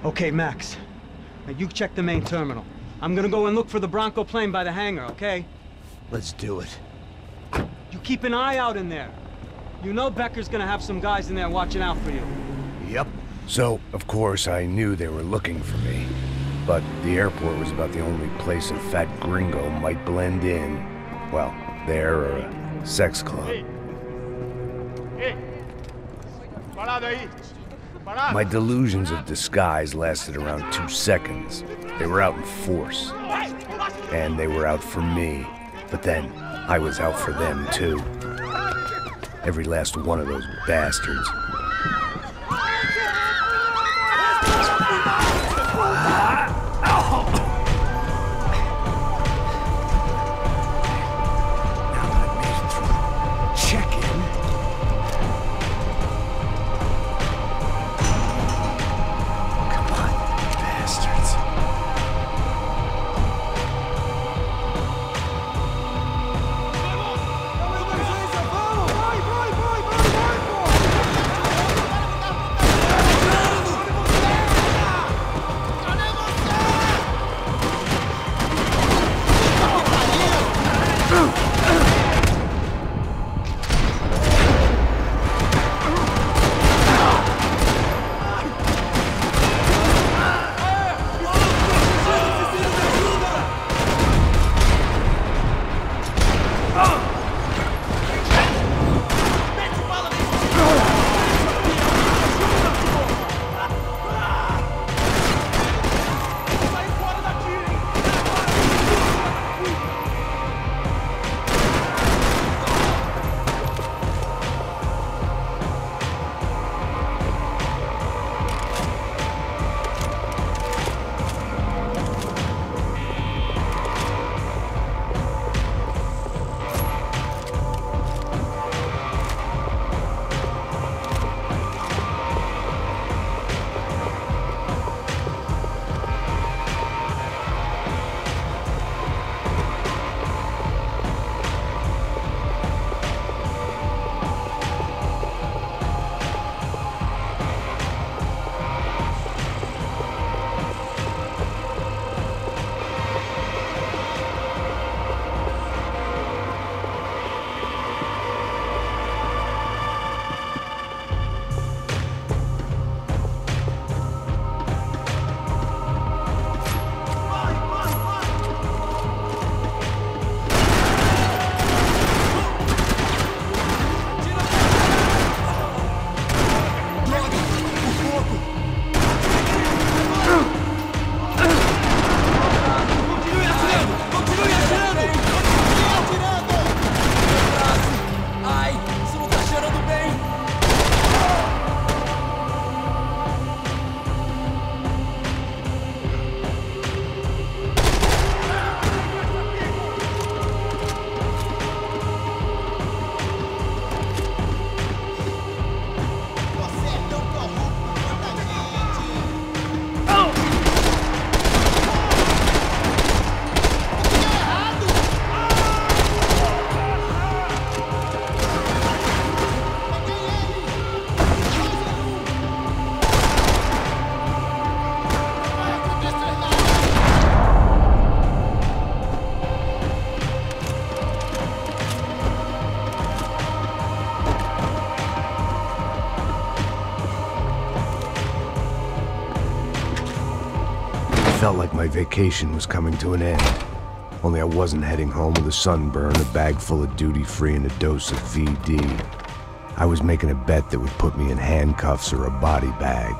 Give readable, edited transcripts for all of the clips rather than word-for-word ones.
Okay, Max. Now you check the main terminal. I'm gonna go and look for the Bronco plane by the hangar, okay? Let's do it. You keep an eye out in there. You know Becker's gonna have some guys in there watching out for you. Yep. So, of course, I knew they were looking for me. But the airport was about the only place a fat gringo might blend in. Well, there or a sex club. My delusions of disguise lasted around 2 seconds. They were out in force. And they were out for me. But then, I was out for them too. Every last one of those bastards. Felt like my vacation was coming to an end. Only I wasn't heading home with a sunburn, a bag full of duty-free, and a dose of VD. I was making a bet that would put me in handcuffs or a body bag.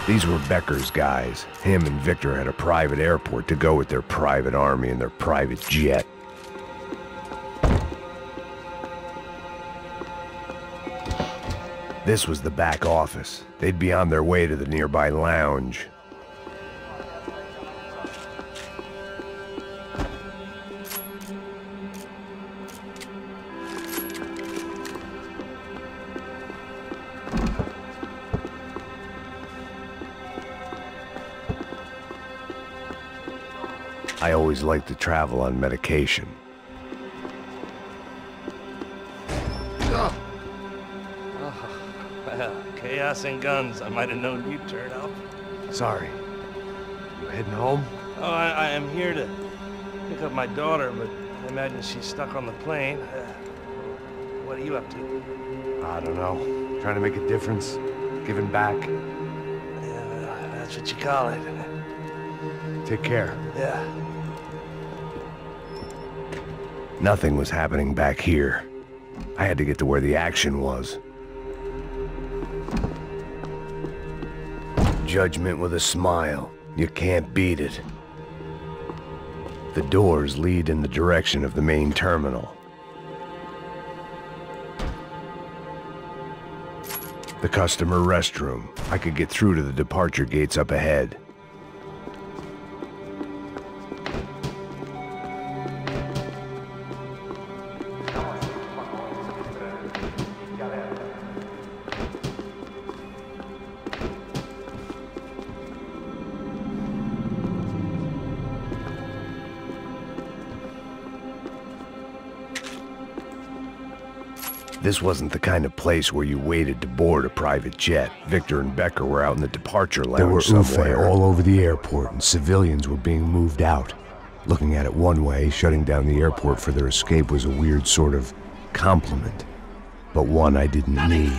These were Becker's guys. Him and Victor had a private airport to go with their private army and their private jet. This was the back office. They'd be on their way to the nearby lounge. I always liked to travel on medication. Well, chaos and guns. I might have known you'd turn up. Sorry. You heading home? Oh, I am here to pick up my daughter, but I imagine she's stuck on the plane. What are you up to? I don't know. Trying to make a difference. Giving back. Yeah, that's what you call it. Take care. Yeah. Nothing was happening back here. I had to get to where the action was. Judgment with a smile. You can't beat it. The doors lead in the direction of the main terminal. The customer restroom. I could get through to the departure gates up ahead. This wasn't the kind of place where you waited to board a private jet. Victor and Becker were out in the departure lounge somewhere. There were all over the airport, and civilians were being moved out. Looking at it one way, shutting down the airport for their escape was a weird sort of compliment, but one I didn't need.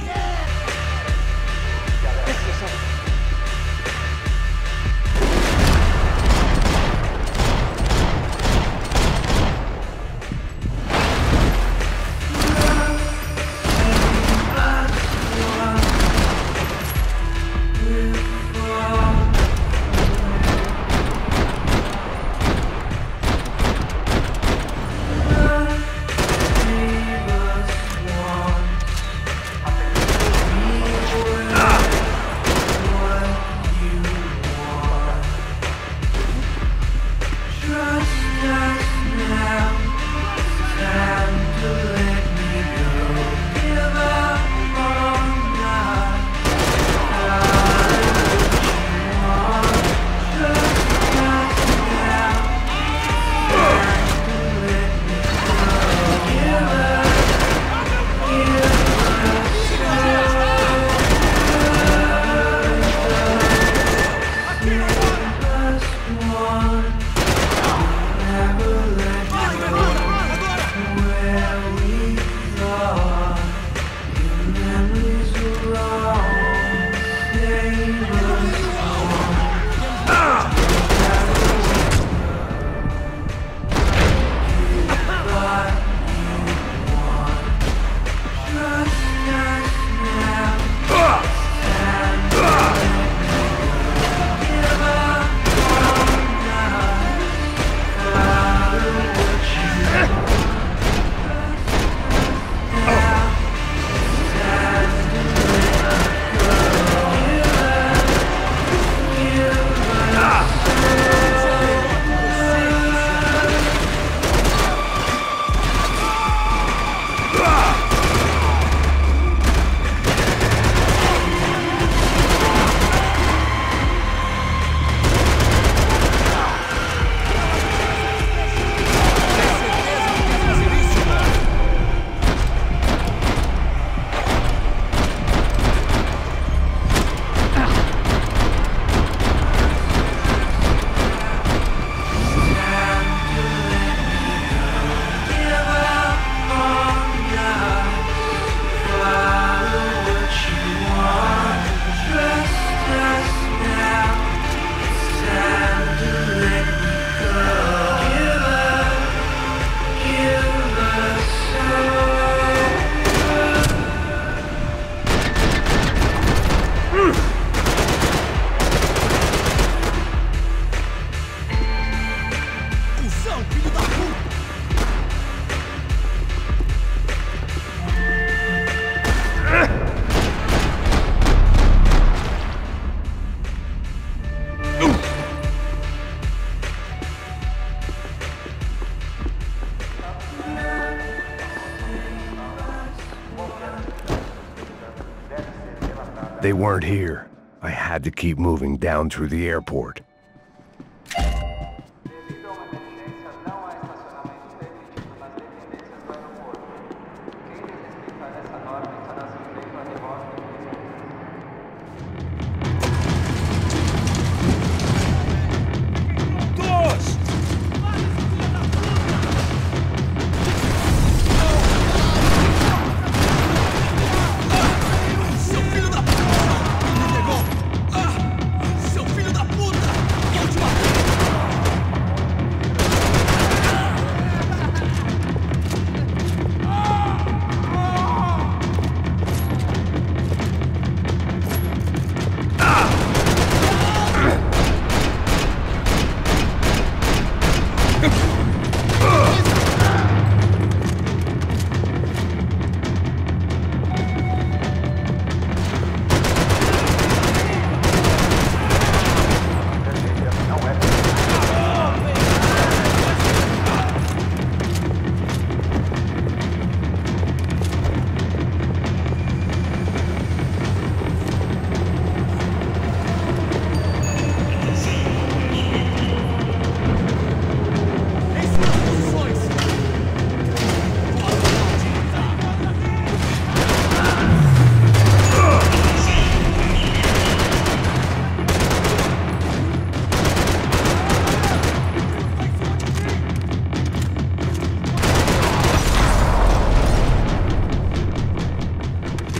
They weren't here. I had to keep moving down through the airport.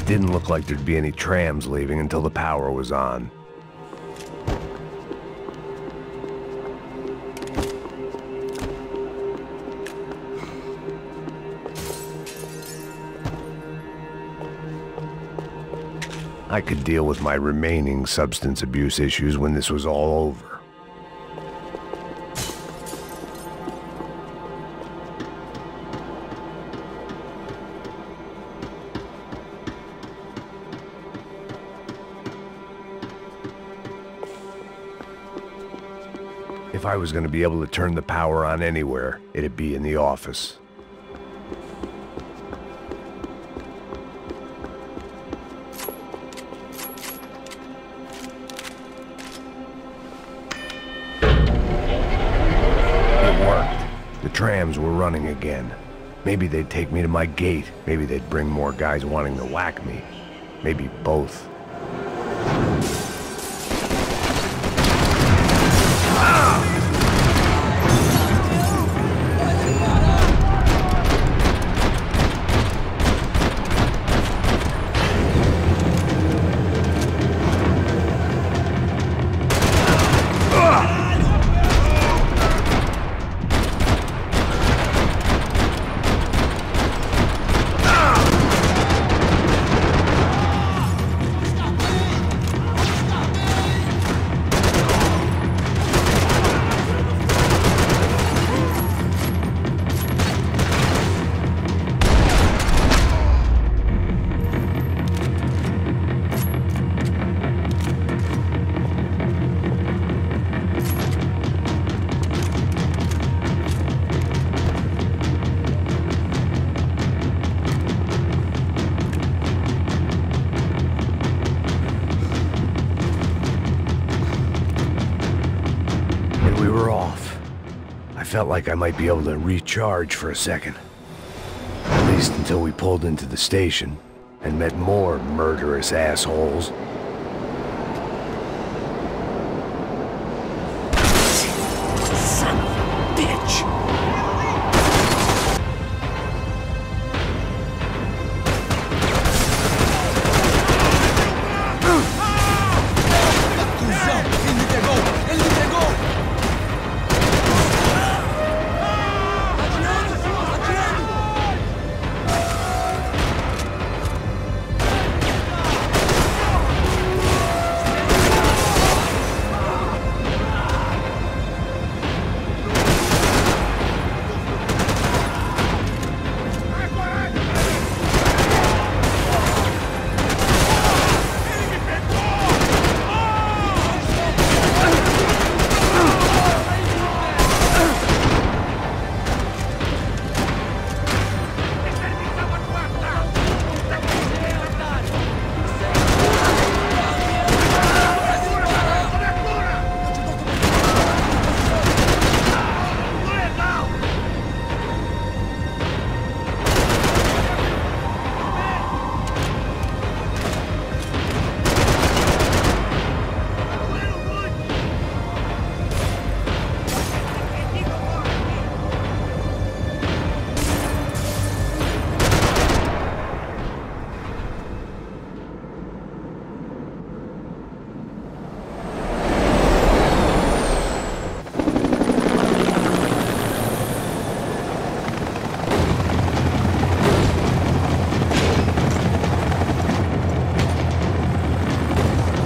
Didn't look like there'd be any trams leaving until the power was on. I could deal with my remaining substance abuse issues when this was all over. If I was going to be able to turn the power on anywhere, it'd be in the office. It worked. The trams were running again. Maybe they'd take me to my gate. Maybe they'd bring more guys wanting to whack me. Maybe both. We were off. I felt like I might be able to recharge for a second. At least until we pulled into the station and met more murderous assholes. Son of a bitch!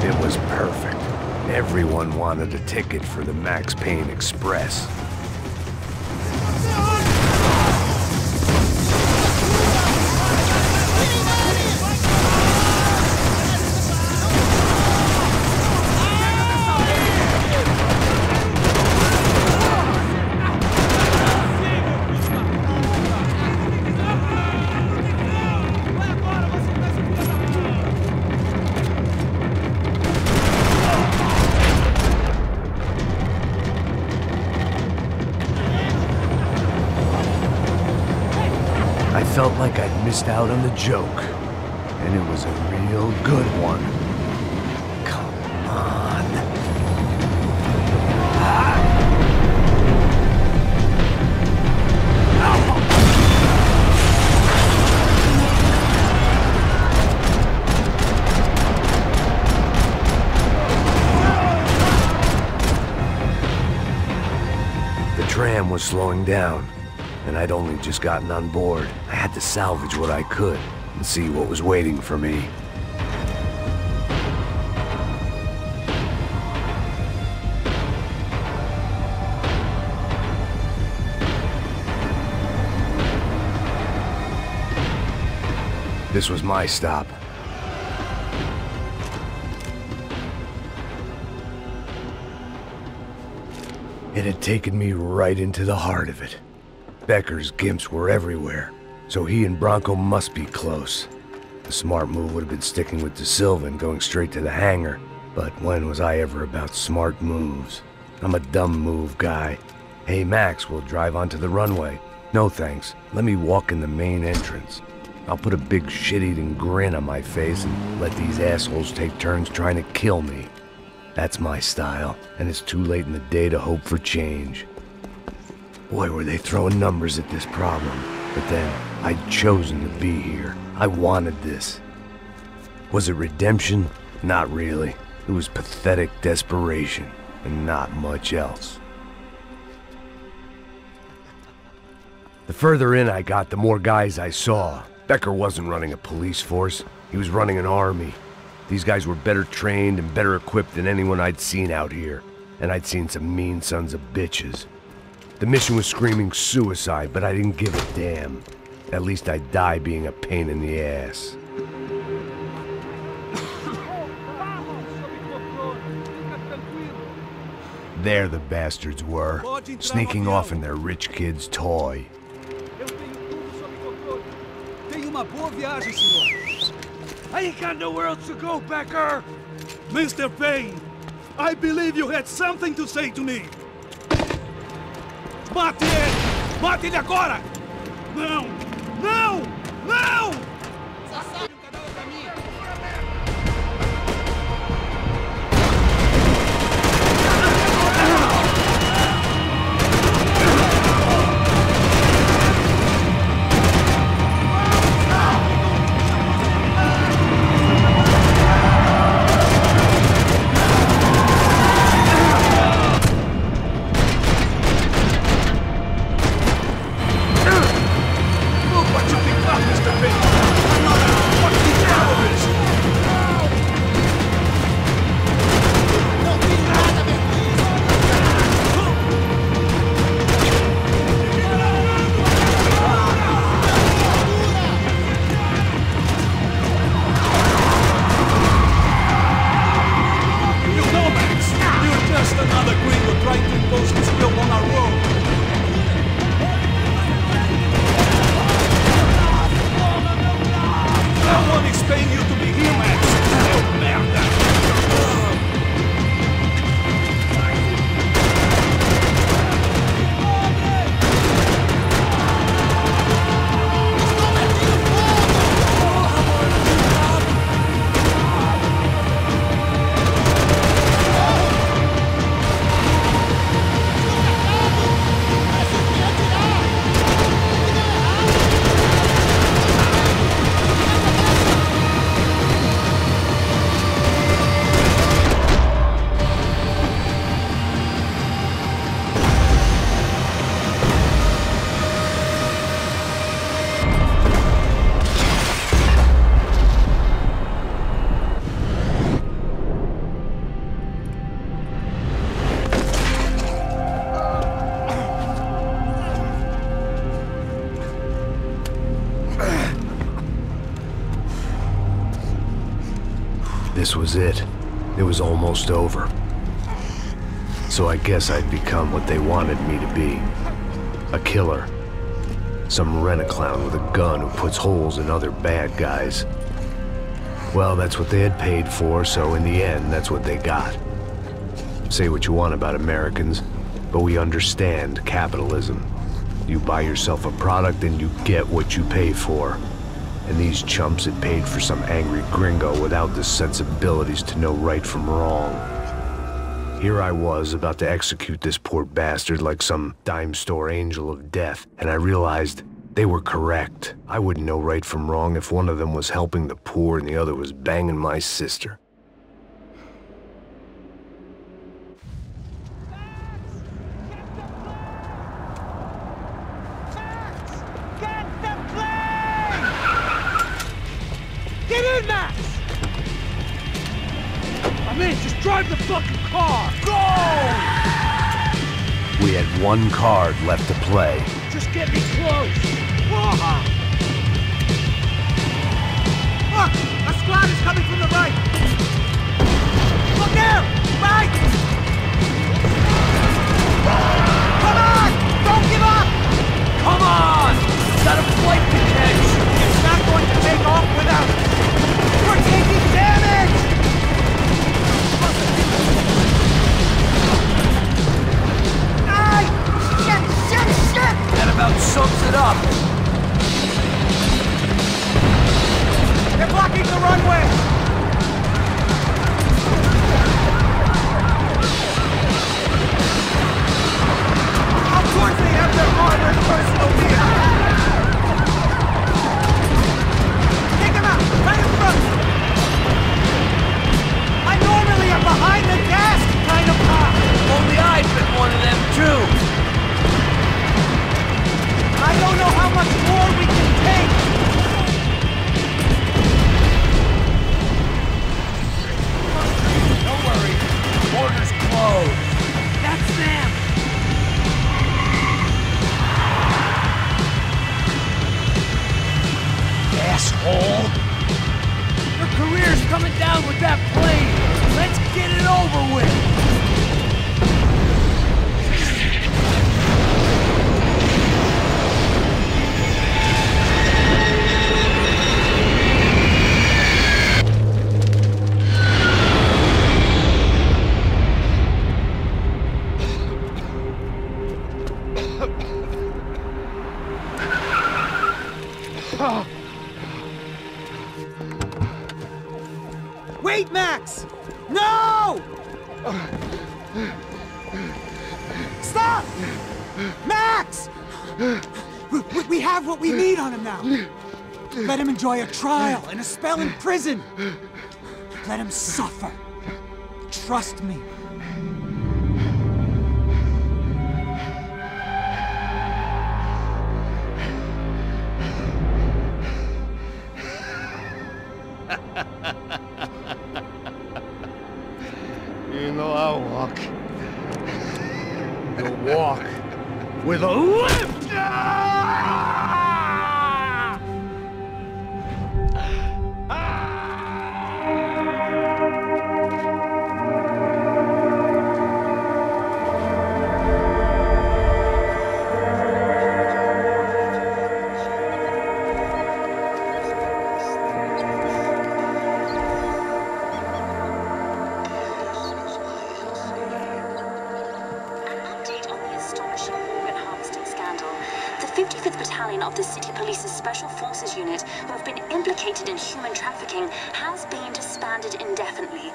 It was perfect. Everyone wanted a ticket for the Max Payne Express. I felt like I'd missed out on the joke, and it was a real good one. Come on. The tram was slowing down, and I'd only just gotten on board. I had to salvage what I could and see what was waiting for me. This was my stop. It had taken me right into the heart of it. Becker's gimps were everywhere, so he and Bronco must be close. The smart move would have been sticking with De Silva and going straight to the hangar, but when was I ever about smart moves? I'm a dumb move guy. Hey Max, we'll drive onto the runway. No thanks, let me walk in the main entrance. I'll put a big shit-eating grin on my face and let these assholes take turns trying to kill me. That's my style, and it's too late in the day to hope for change. Boy, were they throwing numbers at this problem. But then, I'd chosen to be here. I wanted this. Was it redemption? Not really. It was pathetic desperation, and not much else. The further in I got, the more guys I saw. Becker wasn't running a police force. He was running an army. These guys were better trained and better equipped than anyone I'd seen out here. And I'd seen some mean sons of bitches. The mission was screaming suicide, but I didn't give a damn. At least I'd die being a pain in the ass. There the bastards were, sneaking off in their rich kid's toy. I ain't got nowhere else to go, Becker! Mr. Payne, I believe you had something to say to me! Mate ele! Mate ele agora! Não! Não! Não! Move what you pick up, Mr. Payne! This was it. It was almost over. So I guess I'd become what they wanted me to be. A killer. Some rent-a-clown with a gun who puts holes in other bad guys. Well, that's what they had paid for, so in the end, that's what they got. Say what you want about Americans, but we understand capitalism. You buy yourself a product and you get what you pay for. And these chumps had paid for some angry gringo without the sensibilities to know right from wrong. Here I was, about to execute this poor bastard like some dime store angel of death, and I realized they were correct. I wouldn't know right from wrong if one of them was helping the poor and the other was banging my sister. Get in, Max! I'm in, just drive the fucking car! Go! We had one card left to play. Just get me close! Whoa! Look! A squad is coming from the right! Look there! Right! Come on! Don't give up! Come on! Got a flight to catch! It's not going to take off without it! We're taking damage! Ay! Shit! That about sums it up. They're blocking the runway! Of course they have their armored personal vehicle! Take them out! Right in front! I normally am behind the gas kind of car! Only I've been one of them too. I don't know how much more we can take! Don't worry. Border's closed. That's them! Asshole. Your career's coming down with that plane. Let's get it over with. Wait, Max! No! Stop! Max! We have what we need on him now. Let him enjoy a trial and a spell in prison. Let him suffer. Trust me. You know I'll walk. You'll walk with a limp! Of the City Police's Special Forces Unit, who have been implicated in human trafficking, has been disbanded indefinitely.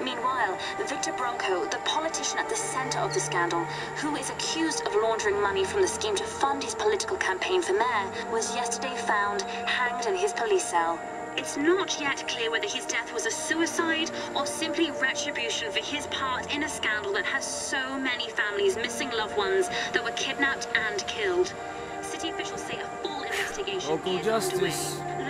Meanwhile, Victor Bronco, the politician at the center of the scandal, who is accused of laundering money from the scheme to fund his political campaign for mayor, was yesterday found hanged in his police cell. It's not yet clear whether his death was a suicide or simply retribution for his part in a scandal that has so many families missing loved ones that were kidnapped and killed. City officials say a full investigation Local is justice. underway.